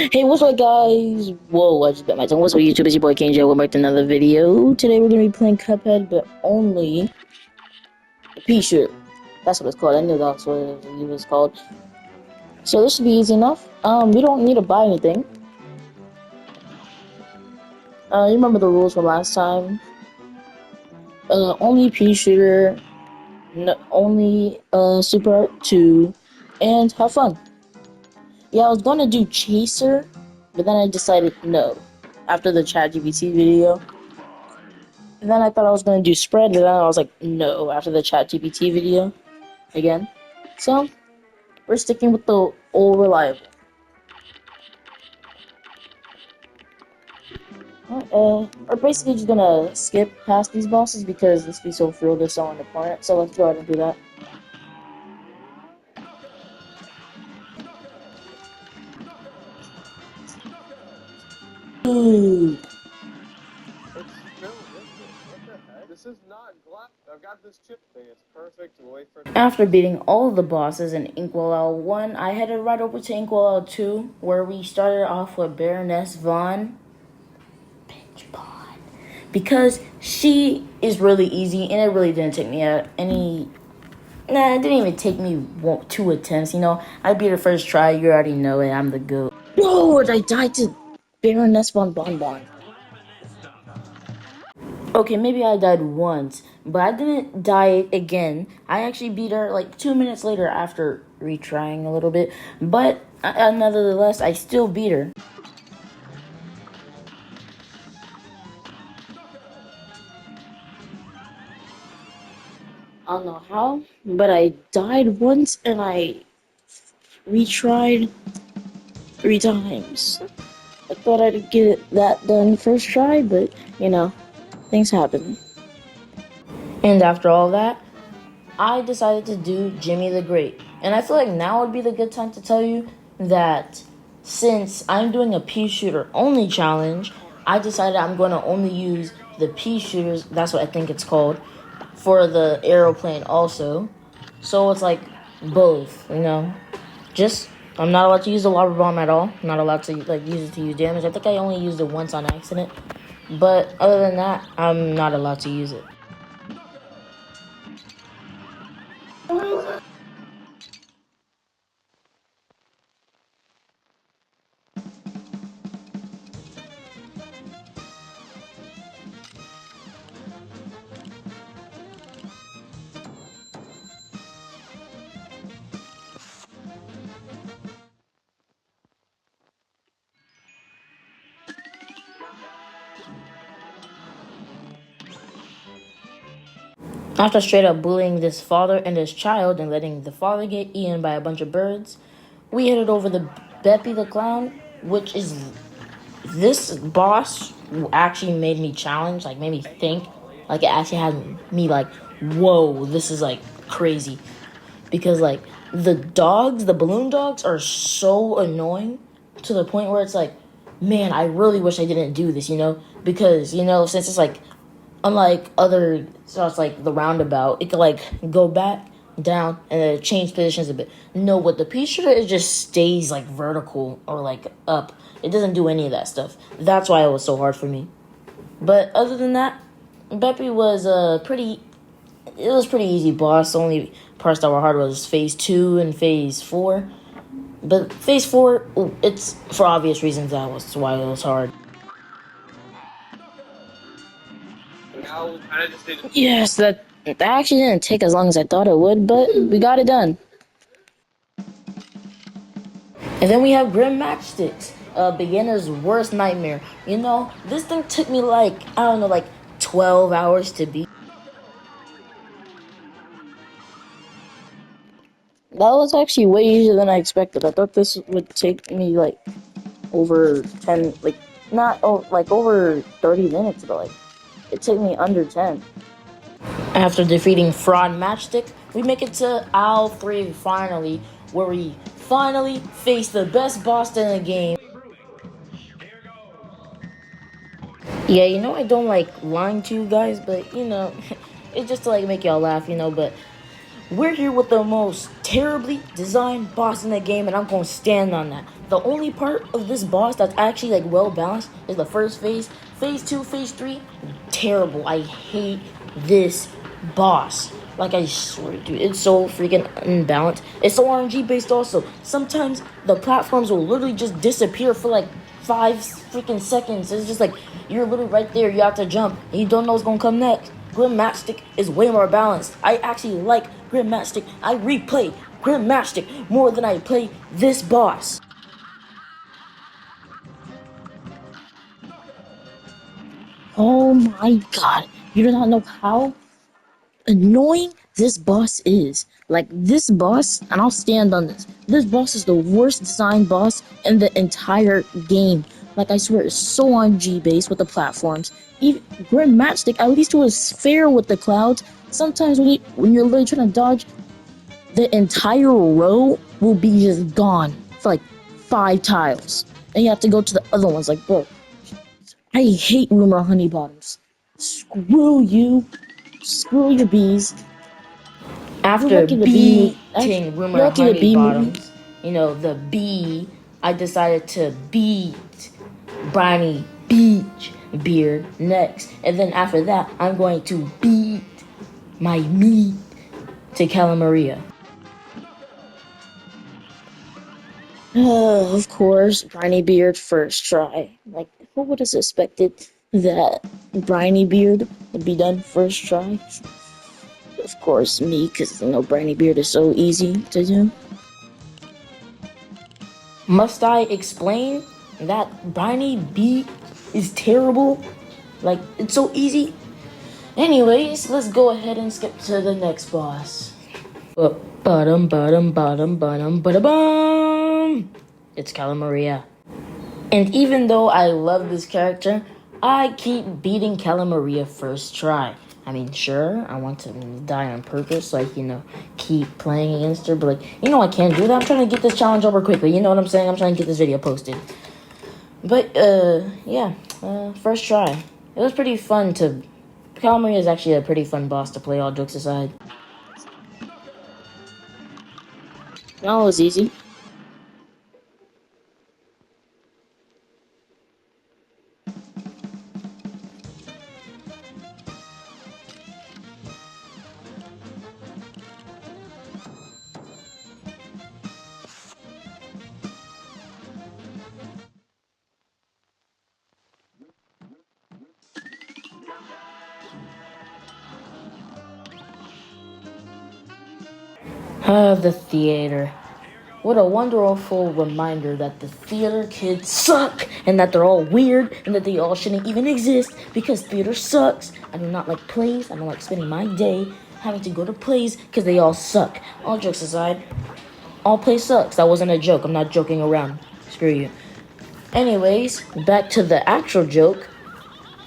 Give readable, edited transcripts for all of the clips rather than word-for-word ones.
Hey, what's up, guys? Whoa, I just bit my tongue. What's up, YouTube? It's your boy King Joe. Welcome back to another video. Today we're gonna be playing Cuphead, but only the PEASHOOTER. That's what it's called. I knew that's what it was called. So this should be easy enough. We don't need to buy anything. You remember the rules from last time? Only PEASHOOTER, no, only Super Art 2, and have fun. Yeah, I was gonna do Chaser, but then I decided no. After the ChatGPT video. And then I thought I was gonna do spread, and then I was like, no, after the ChatGPT video again. So we're sticking with the old reliable. We're basically just gonna skip past these bosses because this be so fruitless on the planet. So let's go ahead and do that. Ooh. It's still liquid. What the heck? This is not glass. I've got this chip thing. It's perfect. Wait for it. After beating all the bosses in Inkwell 1, I headed right over to Inkwell 2, where we started off with Baroness Vaughn. Because she is really easy, and it really didn't take me any. Nah, it didn't even take me 2 attempts. You know, I beat her first try. You already know it. I'm the goat. Lord, I died to Baroness von Bonbon. Okay, maybe I died once, but I didn't die again. I actually beat her like 2 minutes later after retrying a little bit, but nevertheless, I still beat her. I don't know how, but I died once and I retried 3 times. I thought I'd get that done first try, but you know, things happen. And after all that, I decided to do Jimmy the Great. And I feel like now would be the good time to tell you that since I'm doing a pea shooter only challenge, I decided I'm going to only use the pea shooters, that's what I think it's called, for the aeroplane also. So it's like both, you know. Just I'm not allowed to use the lava bomb at all. I'm not allowed to like use it to use damage. I think I only used it once on accident. But other than that, I'm not allowed to use it. After straight up bullying this father and his child and letting the father get eaten by a bunch of birds, we headed over to Beppy the Clown, which is this boss actually made me challenge, like made me think. Like it actually had me like, whoa, this is like crazy. Because like the dogs, the balloon dogs are so annoying to the point where it's like, man, I really wish I didn't do this, you know? Because, you know, since it's like unlike other, so it's like the roundabout, it could like go back down and then change positions a bit. No, with the pea shooter, it just stays like vertical or like up. It doesn't do any of that stuff. That's why it was so hard for me. But other than that, Beppy was pretty. It was pretty easy boss. The only parts that were hard was phase 2 and phase 4. But phase 4, it's for obvious reasons that was why it was hard. Now we kind of just did. Yes, that actually didn't take as long as I thought it would, but we got it done. And then we have Grim Matchsticks, a beginner's worst nightmare. You know, this thing took me like, I don't know, like 12 hours to beat. That was actually way easier than I expected. I thought this would take me like over 10, like not like over 30 minutes, but like it took me under 10. After defeating Fraud Matchstick, we make it to Owl 3 finally, where we finally face the best boss in the game. Yeah, you know I don't like lying to you guys, but you know, it's just to like make y'all laugh, you know, but we're here with the most terribly designed boss in the game, and I'm gonna stand on that. The only part of this boss that's actually like well balanced is the first phase. Phase 2, phase 3, terrible. I hate this boss. Like I swear, dude, it's so freaking unbalanced. It's so RNG based also. Sometimes the platforms will literally just disappear for like 5 freaking seconds. It's just like you're literally right there, you have to jump, and you don't know what's gonna come next. Grandmatic is way more balanced. I actually like Grandmatic. I replay Grandmatic more than I play this boss. Oh my god. You do not know how annoying this boss is. Like, this boss, and I'll stand on this. This boss is the worst designed boss in the entire game. Like, I swear, it's so on G base with the platforms. Even Grim Matchstick, at least it was fair with the clouds. Sometimes when you're literally trying to dodge, the entire row will be just gone for like 5 tiles. And you have to go to the other ones. Like, bro, I hate Rumor Honey Bottoms. Screw you. Screw your bees. You're After lucky the bee movie. beating You're Rumor lucky the Honey bee movie. Bottoms, the bee, I decided to beat Briny Beach Beard next. And then after that, I'm going to beat my meat to Calamaria. Of course, Briny Beard first try. Like, who would have suspected that Briny Beard would be done first try? Of course, me, because Briny Beard is so easy to do. Must I explain that Briny Beat is terrible? Like, it's so easy. Anyways, let's go ahead and skip to the next boss. Bottom, bottom, bottom, bottom, bottom. It's Calamaria. And even though I love this character, I keep beating Calamaria first try. I mean, sure, I want to die on purpose, like, keep playing against her, but, like, I can't do that. I'm trying to get this challenge over quickly, you know what I'm saying? I'm trying to get this video posted. But, yeah, first try. It was pretty fun to... Calamaria is actually a pretty fun boss to play, all jokes aside. No, it was easy. The theater. What a wonderful reminder that the theater kids suck, and that they're all weird, and that they all shouldn't even exist, because theater sucks. I do not like plays. I don't like spending my day having to go to plays, because they all suck. All jokes aside, all play sucks. That wasn't a joke. I'm not joking around. Screw you. Anyways, back to the actual joke.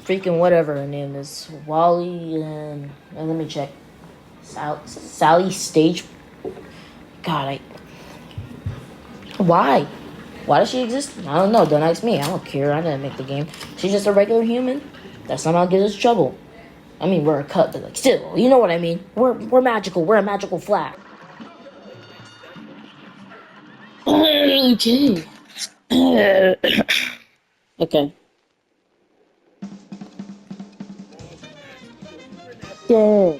Freaking whatever her name is. Wally, let me check. Sally Stage. God, Why? Why does she exist? I don't know. Don't ask me. I don't care. I didn't make the game. She's just a regular human that somehow gives us trouble. I mean, we're a cut, but, like, still, you know what I mean. We're magical. We're a magical flag. Okay. Okay. Yeah.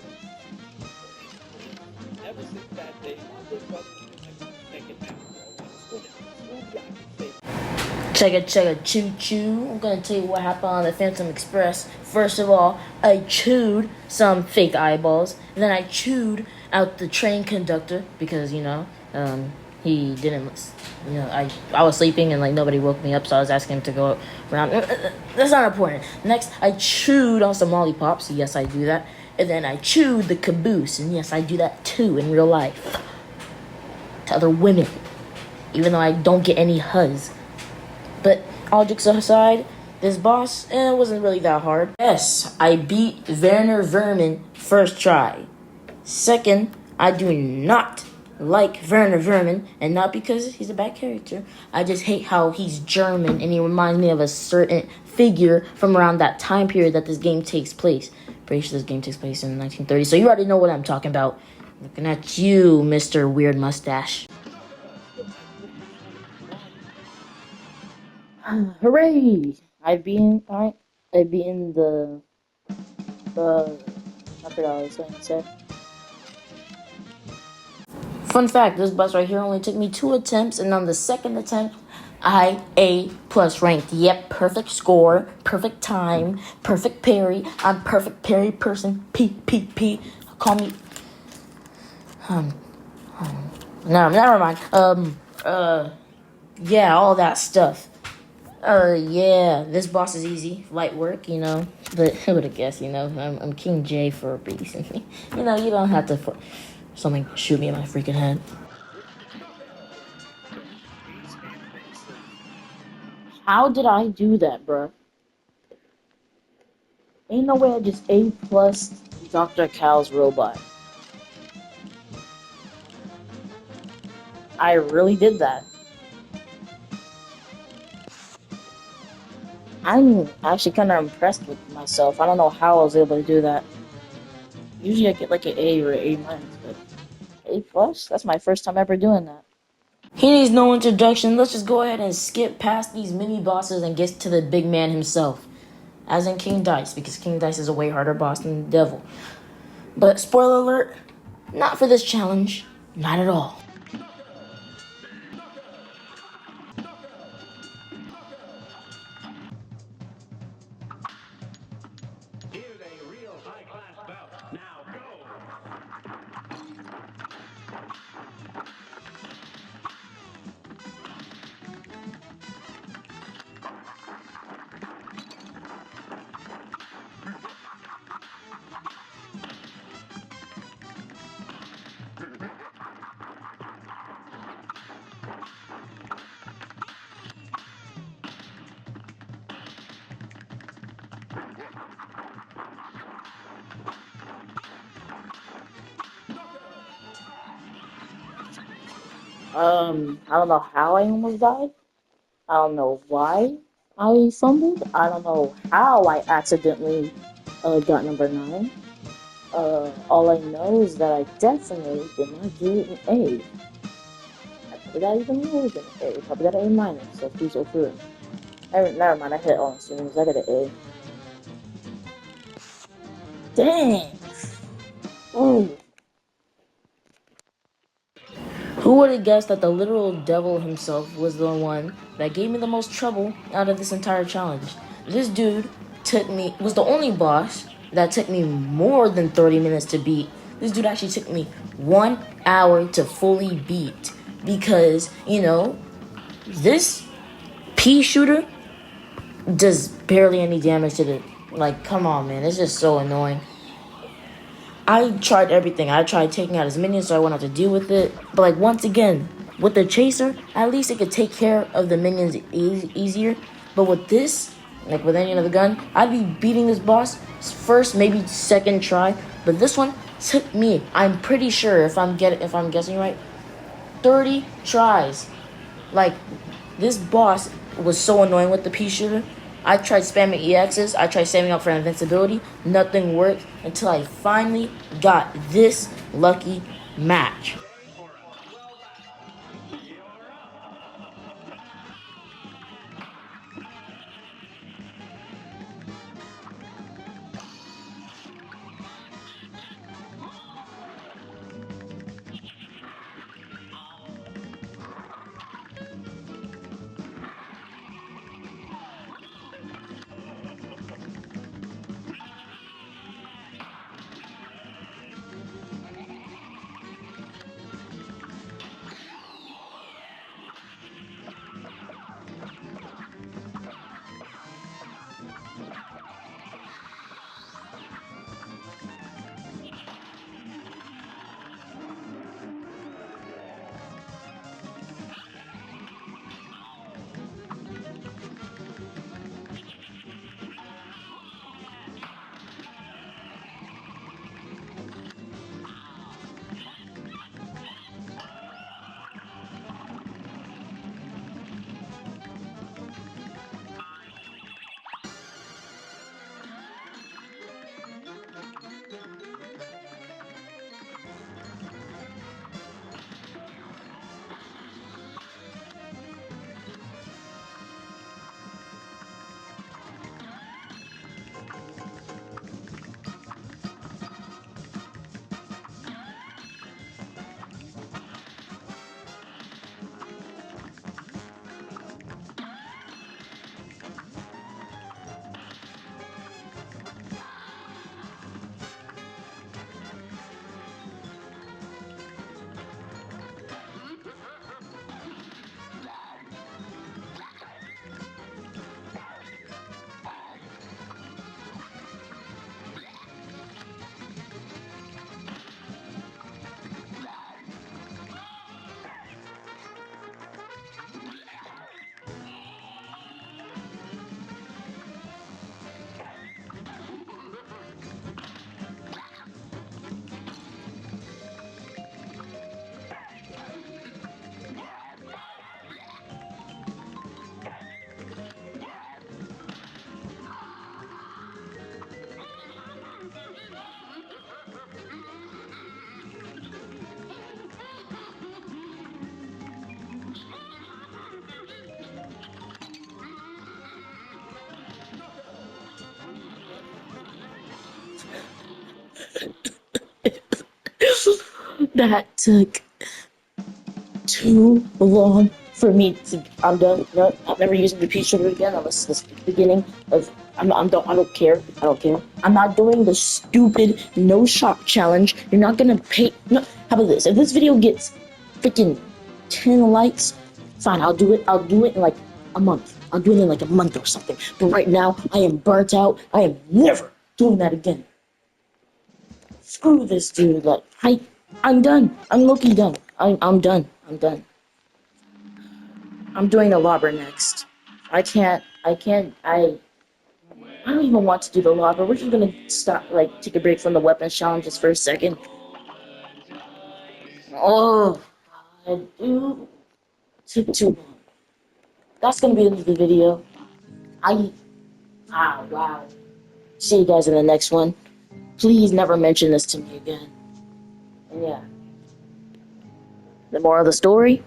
Chugga choo choo. I'm gonna tell you what happened on the Phantom Express. First of all, I chewed some fake eyeballs. And then I chewed out the train conductor because, he didn't, I was sleeping and, like, nobody woke me up, so I was asking him to go around. That's not important. Next, I chewed on some lollipops. Yes, I do that. And then I chewed the caboose. And yes, I do that too in real life. To other women. Even though I don't get any huzz. But all jokes aside, this boss, it wasn't really that hard. Yes, I beat Werner Vermin first try. Second, I do not like Werner Vermin, and not because he's a bad character. I just hate how he's German, and he reminds me of a certain figure from around that time period that this game takes place. Pretty sure this game takes place in the 1930s, so you already know what I'm talking about. Looking at you, Mr. Weird Mustache. Hooray! I've been the I forgot what I was going to say. Fun fact, this boss right here only took me 2 attempts, and on the second attempt, I A plus ranked. Yep, perfect score, perfect time, perfect parry. I'm perfect parry person. P. Call me. No, never mind. Yeah, all that stuff. Yeah, this boss is easy, light work, But who would have guessed, I'm King J for a reason. You don't have to something shoot me in my freaking head. How did I do that, bruh? Ain't no way I just A plus Dr. Cal's robot. I really did that. I'm actually kind of impressed with myself. I don't know how I was able to do that. Usually I get like an A or an A minus, but A plus? That's my first time ever doing that. He needs no introduction. Let's just go ahead and skip past these mini bosses and get to the big man himself. As in King Dice, because King Dice is a way harder boss than the devil. But spoiler alert, not for this challenge. Not at all. I don't know how I almost died. I don't know why I fumbled. I don't know how I accidentally got number 9. All I know is that I definitely did not get an A. I probably got even more than an A. Probably got an A minus, so please go through it. Never mind, I hit all students. I got an A. Dang! Ooh. Who would have guessed that the literal devil himself was the one that gave me the most trouble out of this entire challenge? This dude was the only boss that took me more than 30 minutes to beat. This dude actually took me 1 hour to fully beat because, this pea shooter does barely any damage to the. Like, come on, man. It's just so annoying. I tried everything. I tried taking out his minions so I wouldn't have to deal with it. But, like, once again, with the chaser, at least it could take care of the minions easier. But with this, like with any other gun, I'd be beating this boss first, maybe second try. But this one took me, I'm pretty sure, if I'm guessing right, 30 tries. Like, this boss was so annoying with the pea shooter. I tried spamming EXs, I tried saving up for invincibility, nothing worked until I finally got this lucky match. That took too long for me to. I'm done. No, I'm never using the pea shooter again unless it's the beginning of. I don't care. I don't care. I'm not doing the stupid no shop challenge. You're not gonna pay. No. How about this? If this video gets freaking 10 likes, fine. I'll do it. I'll do it in like a month. I'll do it in like a month or something. But right now, I am burnt out. I am never doing that again. Screw this dude. Like I'm done. I'm looking done. I'm done. I'm done. I'm doing the lobber next. I don't even want to do the lobber. We're just gonna stop, like, take a break from the weapons challenges for a second. Oh, I do. Took too long. That's gonna be the end of the video. I, wow. See you guys in the next one. Please never mention this to me again. And yeah. The moral of the story?